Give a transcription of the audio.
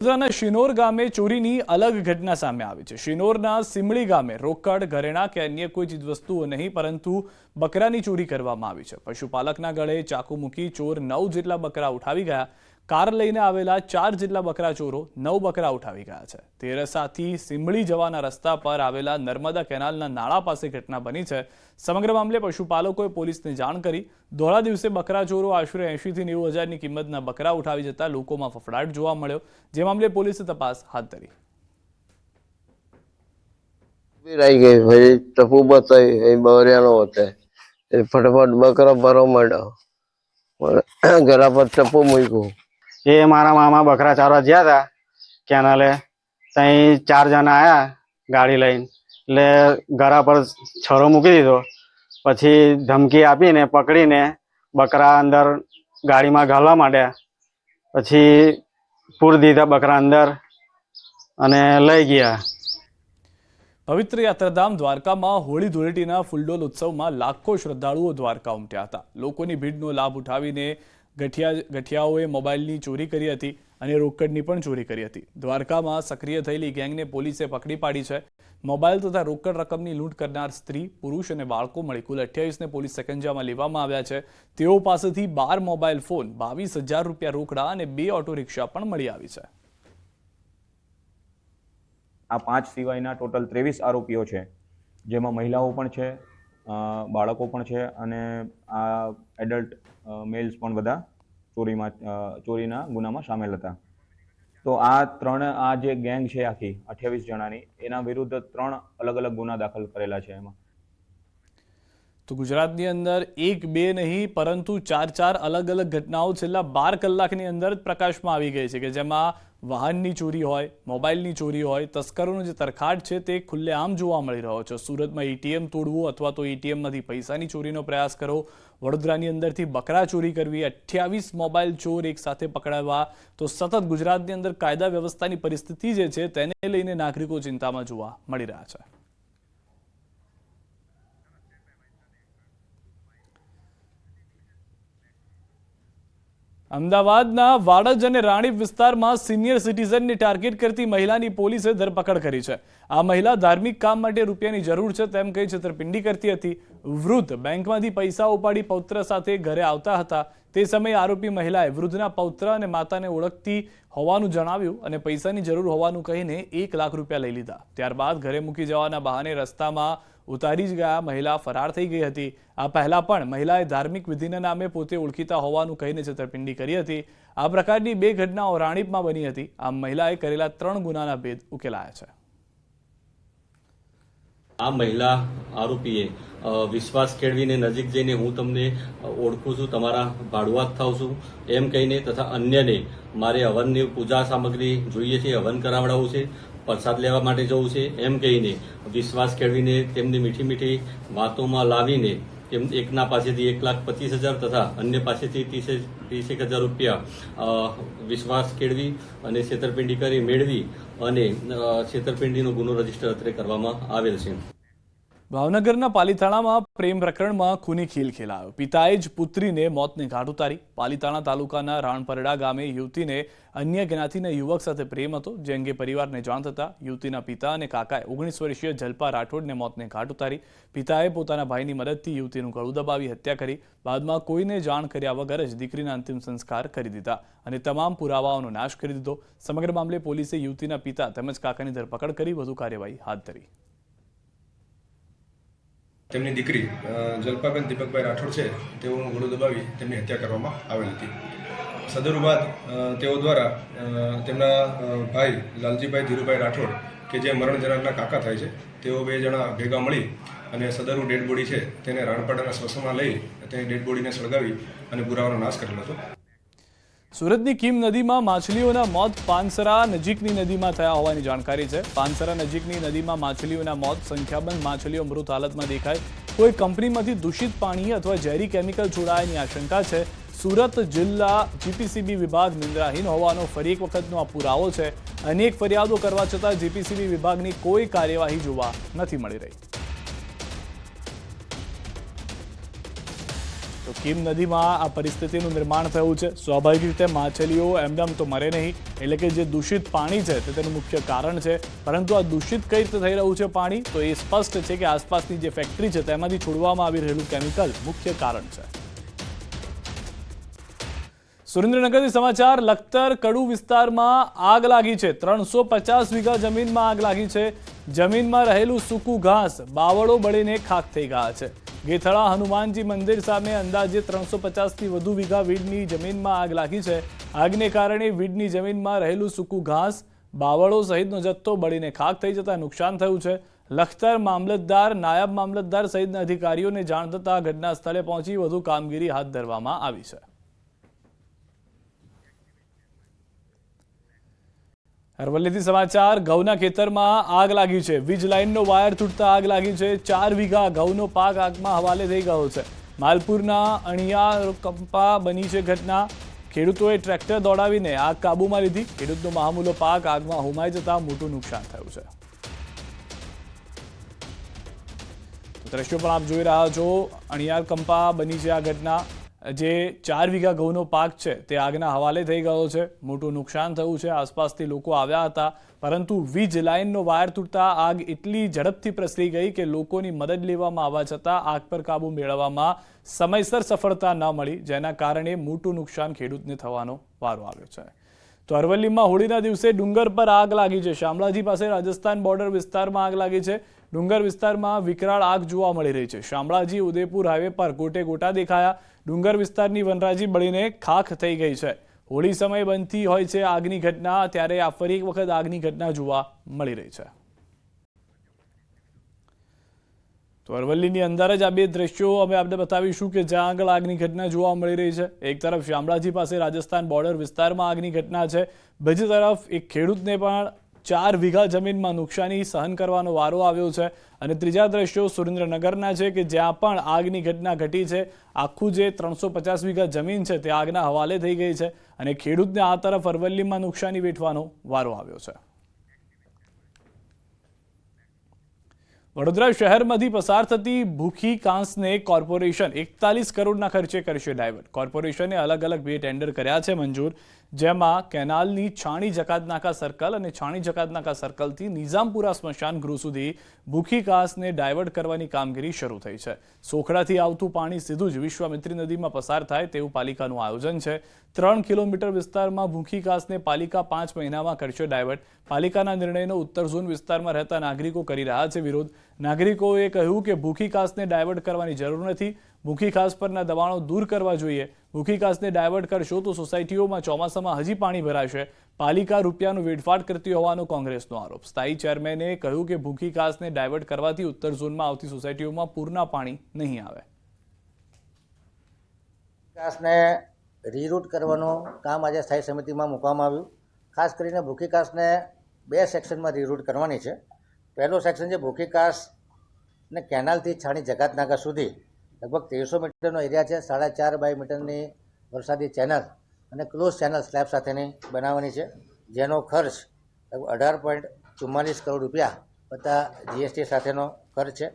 વડોદરાના શિનોર ગામે ચોરીની અલગ ઘટના સામે આવી છે। શિનોરના સિમળી ગામે રોકડ, ઘરેણા કે અન્ય કોઈ ચીજવસ્તુઓ નહીં પરંતુ બકરાની ચોરી કરવામાં આવી છે। પશુપાલકના ગળે ચાકુ મૂકી ચોર 9 જેટલા બકરા ઉઠાવી ગયા। કાર લઈને આવેલા 4 જેટલા બકરા ચોરો 9 બકરા ઉઠાવી ગયા છે। તેરસાથી સિમળી જવાના રસ્તા પર આવેલા નર્મદા કેનાલના નાળા પાસે ઘટના બની છે। સમગ્ર મામલે પશુપાલકોએ પોલીસને જાણ કરી। ધોળા દિવસે બકરા ચોરો આશરે 80 થી 90 હજારની કિંમતના બકરા ઉઠાવી જતા લોકોમાં ફફડાટ જોવા મળ્યો, જે મામલે પોલીસે તપાસ હાથ ધરી। आई गई भाई टपू बताई बवरियानो होता है फटाफट बकरा भरो मांडा घरा पर टपू मूक्यो। ये हमारा मामा बकरा चारवा गया था कैनाले, तई 4 जना आया गाड़ी लईने, એટલે ઘરા પર છરો મૂકી દીધો। પછી ધમકી આપીને પકડીને બકરા અંદર ગાડીમાં ઘાલવા માંડ્યા। પછી પૂરી દીધા બકરા અંદર અને લઈ ગયા। પવિત્ર યાત્રાધામ દ્વારકામાં હોળી ધૂળેટીના ફૂલડોલ ઉત્સવમાં લાખો શ્રદ્ધાળુઓ દ્વારકા ઉમટ્યા હતા। લોકોની ભીડનો લાભ ઉઠાવીને ગઠિયાઓએ મોબાઈલની ચોરી કરી હતી અને રોકડની પણ ચોરી કરી હતી। દ્વારકામાં સક્રિય થયેલી ગેંગને પોલીસે પકડી પાડી છે। મોબાઈલ તથા રોકડ રકમની લૂંટ કરનાર સ્ત્રી, પુરુષ અને બાળકો મળી કુલ 28ને પોલીસ સકંજામાં લેવામાં આવ્યા છે। તેઓ પાસેથી 12 મોબાઈલ ફોન, 22,000 રૂપિયા રોકડા અને 2 ઓટો રિક્ષા પણ મળી આવી છે। આ 5 સિવાયના ટોટલ 23 આરોપીઓ છે, જેમાં મહિલાઓ પણ છે, બાળકો પણ છે અને આ એડલ્ટ મેલ્સ પણ બધા ચોરીના ગુનામાં સામેલ હતા। તો આ જે ગેંગ છે આખી 28 જણાની, એના વિરુદ્ધ 3 અલગ અલગ ગુના દાખલ કરેલા છે। એમાં તો ગુજરાતની અંદર 1, 2 નહીં પરંતુ 4 અલગ અલગ ઘટનાઓ છેલ્લા 12 કલાકની અંદર જ પ્રકાશમાં આવી ગઈ છે કે જેમાં વાહનની ચોરી હોય, મોબાઈલની ચોરી હોય, તસ્કરોનો જે તરખાટ છે તે ખુલ્લેઆમ જોવા મળી રહ્યો છે। સુરતમાં એટીએમ તોડવું અથવા તો એટીએમમાંથી પૈસાની ચોરીનો પ્રયાસ કરો, વડોદરાની અંદરથી બકરા ચોરી કરવી, 28 મોબાઈલ ચોર એક સાથે પકડાવવા, તો સતત ગુજરાતની અંદર કાયદા વ્યવસ્થાની પરિસ્થિતિ જે છે તેને લઈને નાગરિકો ચિંતામાં જોવા મળી રહ્યા છે। અમદાવાદના વાડજ અને રાણીપ વિસ્તારમાં સિનિયર સિટીઝનને ટાર્ગેટ કરતી મહિલાની પોલીસે ધરપકડ કરી છે। આ મહિલા ધાર્મિક કામ માટે રૂપિયાની જરૂર છે તેમ કહી છેતરપિંડી કરતી હતી। વૃદ્ધ બેંકમાંથી પૈસા ઉપાડી પૌત્ર સાથે ઘરે આવતા હતા। તે સમયે આરોપી મહિલાએ વૃદ્ધના પૌત્ર અને માતાને ઓળખતી હોવાનું જણાવ્યું અને પૈસાની જરૂર હોવાનું કહીને 1 લાખ રૂપિયા લઈ લીધા। ત્યારબાદ ઘરે મૂકી જવાના બહાને રસ્તામાં ઉતારી જ ગયા મહિલા ફરાર થઈ ગઈ હતી। આ પહેલા પણ મહિલાએ ધાર્મિક વિધિના નામે પોતે ઓળખીતા હોવાનું કહીને છેતરપિંડી કરી હતી। આ પ્રકારની 2 ઘટનાઓ રાણીપમાં બની હતી। આ મહિલાએ કરેલા 3 ગુનાના ભેદ ઉકેલાયા છે। આ મહિલા આરોપીએ વિશ્વાસ કેળવીને નજીક જઈને હું તમને ઓળખું છું, તમારા ભાડુઆત થાઉં છું એમ કહીને તથા અન્યને મારે હવનની પૂજા સામગ્રી જોઈએ છે, હવન કરાવડાવવું છે, પ્રસાદ લેવા માટે જવું છે એમ કહીને વિશ્વાસ કેળવીને તેમની મીઠી મીઠી વાતોમાં લાવીને તેમ એકના પાસેથી 1,25,000 તથા અન્ય પાસેથી 30,000 રૂપિયા વિશ્વાસ કેળવી અને છેતરપિંડી કરી મેળવી અને છેતરપિંડીનો ગુનો રજીસ્ટર અત્રે કરવામાં આવેલ છે। ભાવનગરના પાલીતાણામાં પ્રેમ પ્રકરણમાં ખૂની ખેલ ખેલાયો। પિતાએ જ પુત્રીને મોતને ઘાટ ઉતારી। પાલીતાણા તાલુકાના રાણપરડા ગામે યુવતીને અન્ય જ્ઞાતિના યુવક સાથે પ્રેમ હતો, જે અંગે પરિવારને જાણ થતાં યુવતીના પિતા અને કાકાએ 19 વર્ષીય જલ્પા રાઠોડને મોતને ઘાટ ઉતારી। પિતાએ પોતાના ભાઈની મદદથી યુવતીનું ગળું દબાવી હત્યા કરી। બાદમાં કોઈને જાણ કર્યા વગર જ દીકરીના અંતિમ સંસ્કાર કરી દીધા અને તમામ પુરાવાઓનો નાશ કરી દીધો। સમગ્ર મામલે પોલીસે યુવતીના પિતા તેમજ કાકાની ધરપકડ કરી વધુ કાર્યવાહી હાથ ધરી। તેમની દીકરી જલ્પાબેન દીપકભાઈ રાઠોડ છે, તેઓનું ગળું દબાવી તેમની હત્યા કરવામાં આવેલ હતી। સદરુ બાદ તેઓ દ્વારા તેમના ભાઈ લાલજીભાઈ ધીરુભાઈ રાઠોડ કે જે મરણ જનારના કાકા થાય છે, તેઓ 2 જણા ભેગા મળી અને સદરુ ડેડ બોડી છે તેને રાણપાડાના સ્મશાનમાં લઈ તેની ડેડ બોડીને સળગાવી અને પુરાવાનો નાશ કરેલો હતો। સુરતની કીમ નદીમાં માછલીઓના મોત પાનસરા નજીકની નદીમાં થયા હોવાની જાણકારી છે। પાનસરા નજીકની નદીમાં માછલીઓના મોત, સંખ્યાબંધ માછલીઓ મૃત હાલતમાં દેખાય। કોઈ કંપનીમાંથી દૂષિત પાણી અથવા ઝેરી કેમિકલ છોડાયાની આશંકા છે। સુરત જિલ્લા જીપીસીબી વિભાગ નિંદ્રાહીન હોવાનો ફરી એક વખતનો આ પુરાવો છે। અનેક ફરિયાદો કરવા છતાં જીપીસીબી વિભાગની કોઈ કાર્યવાહી જોવા નથી મળી રહી। તો કીમ નદીમાં આ પરિસ્થિતિનું નિર્માણ થયું છે. સ્વાભાવિક રીતે માછલીઓ એમનેમ તો મરે નહીં, એટલે કે જે દૂષિત પાણી છે તે તેનું મુખ્ય કારણ છે. પરંતુ આ દૂષિત કઈ રીતે થઈ રહ્યું છે પાણી, તો એ સ્પષ્ટ છે કે આસપાસની જે ફેક્ટરી છે તેમાંથી છોડવામાં આવી રહેલું કેમિકલ મુખ્ય કારણ છે. સુરેન્દ્રનગરથી સમાચાર. લખતર કડુ વિસ્તારમાં આગ લાગી છે. 350 વીઘા જમીનમાં આગ લાગી છે. જમીનમાં રહેલું સૂકું ઘાસ, બાવળો બળીને ખાખ થઈ ગયા છે. ગેથળા હનુમાનજી મંદિર સામે અંદાજે 350થી વધુ વીઘા વીડની જમીનમાં આગ લાગી છે. આગને કારણે વીડની જમીનમાં રહેલું સૂકું ઘાસ, બાવળો સહિતનો જથ્થો બળીને ખાખ થઈ જતા નુકસાન થયું છે. લખતર મામલતદાર, નાયબ મામલતદાર સહિતના અધિકારીઓને જાણ થતાં ઘટના સ્થળે પહોંચી વધુ કામગીરી હાથ ધરવામાં આવી છે. અરવલ્લીથી સમાચાર. ઘઉંના ખેતરમાં આગ લાગી છે. વીજ લાઇનનો વાયર તૂટતા આગ લાગી છે. 4 વીઘા ઘઉંનો પાક આગમાં હવાલે થઈ ગયો છે. માલપુરના અણિયા કંપા બની છે ઘટના. ખેડૂતોએ ટ્રેક્ટર દોડાવીને આગ કાબૂમાં લીધી. ખેડૂતનો મહામૂલો પાક આગમાં હોમાઈ જતા મોટું નુકસાન થયું છે. દ્રશ્યો પણ આપ જોઈ રહ્યા છો. અણિયાર કંપા બની છે આ ઘટના. જે 4 વીઘા ઘઉંનો પાક છે તે આગના હવાલે થઈ ગયો છે. મોટું નુકસાન થયું છે. આસપાસથી લોકો આવ્યા હતા, પરંતુ વીજ લાઇનનો વાયર તૂટતા આગ એટલી ઝડપથી પ્રસરી ગઈ કે લોકોની મદદ લેવામાં આવવા છતાં આગ પર કાબુ મેળવવામાં સમયસર સફળતા ન મળી, જેના કારણે મોટું નુકસાન ખેડૂતને થવાનો વારો આવ્યો છે. તો અરવલ્લીમાં હોળીના દિવસે ડુંગર પર આગ લાગી છે. શામળાજી પાસે રાજસ્થાન બોર્ડર વિસ્તારમાં આગ લાગી છે. ડુંગર વિસ્તારમાં વિકરાળ આગ જોવા મળી રહી છે. શામળાજી ઉદયપુર હાઈવે પર ગોટે ગોટા દેખાયા. ડુંગર વિસ્તારની વનરાજી બળીને ખાખ થઈ ગઈ છે. હોળી સમયે બનતી હોય છે આગની ઘટના, ત્યારે આ ફરી એક વખત આગની ઘટના જોવા મળી રહી છે. તો અરવલ્લીની અંદર જ આ બે દ્રશ્યો અમે આપને બતાવીશું કે જ્યાં આગળ આગની ઘટના જોવા મળી રહી છે. એક તરફ શામળાજી પાસે રાજસ્થાન બોર્ડર વિસ્તારમાં આગની ઘટના છે, બીજી તરફ એક ખેડૂતને પણ 4 વીઘા જમીનમાં નુકસાની સહન કરવાનો વારો આવ્યો છે. અને ત્રીજા દ્રશ્યો સુરેન્દ્રનગરના છે કે જ્યાં પણ આગની ઘટના ઘટી છે. આખું જે 350 વીઘા જમીન છે તે આગના હવાલે થઈ ગઈ છે અને ખેડૂતને આ તરફ અરવલ્લીમાં નુકસાની વેઠવાનો વારો આવ્યો છે. વડોદરા શહેરમાંથી પસાર થતી ભૂખી કાંસને કોર્પોરેશન 41 કરોડના ખર્ચે કરશે ડાયવર્ટ. કોર્પોરેશને અલગ અલગ 2 ટેન્ડર કર્યા છે મંજૂર, જેમાં કેનાલની છાણી જકાતનાકા સર્કલ અને છાણી જકાતનાકા સર્કલથી નિઝામપુરા સ્મશાન ગૃહ સુધી ભૂખી કાંસને ડાયવર્ટ કરવાની કામગીરી શરૂ થઈ છે. સોખડાથી આવતું પાણી સીધું જ વિશ્વામિત્રી નદીમાં પસાર થાય તેવું પાલિકાનું આયોજન છે. 3 કિલોમીટર વિસ્તારમાં ભૂખી કાંસને પાલિકા 5 મહિનામાં કરશે ડાયવર્ટ. પાલિકાના નિર્ણયનો ઉત્તર ઝોન વિસ્તારમાં રહેતા નાગરિકો કરી રહ્યા છે વિરોધ. નાગરિકોએ કહ્યું કે ભૂખી કાંસને ડાયવર્ટ કરવાની જરૂર નથી. ભૂખી કાંસ પરના દબાણો દૂર કરવા જોઈએ. ભૂખી કાંસને ડાયવર્ટ કરશો તો સોસાયટીઓમાં ચોમાસામાં હજી પાણી ભરાશે. પાલિકા રૂપિયાનું વેડફાટ કરતી હોવાનો કોંગ્રેસનો આરોપ. સ્થાયી ચેરમેને કહ્યું કે ભૂખી કાંસને ડાયવર્ટ કરવાથી ઉત્તર ઝોનમાં આવતી સોસાયટીઓમાં પૂરના પાણી નહીં આવે. કાંસને રીરૂટ કરવાનું કામ આજે સ્થાયી સમિતિમાં મૂકવામાં આવ્યું. ખાસ કરીને ભૂખી કાંસને 2 સેક્શનમાં રીરૂટ કરવાની છે. પહેલો સેક્શન છે ભૂખી કાંસને કેનાલથી છાણી જકાતનાકા સુધી લગભગ 1300 મીટરનો એરિયા છે. 4.5 બાય મીટરની વરસાદી ચેનલ અને ક્લોઝ ચેનલ સ્લેબ સાથેની બનાવવાની છે, જેનો ખર્ચ લગભગ 18.44 કરોડ રૂપિયા વત્તા GST સાથેનો ખર્ચ છે.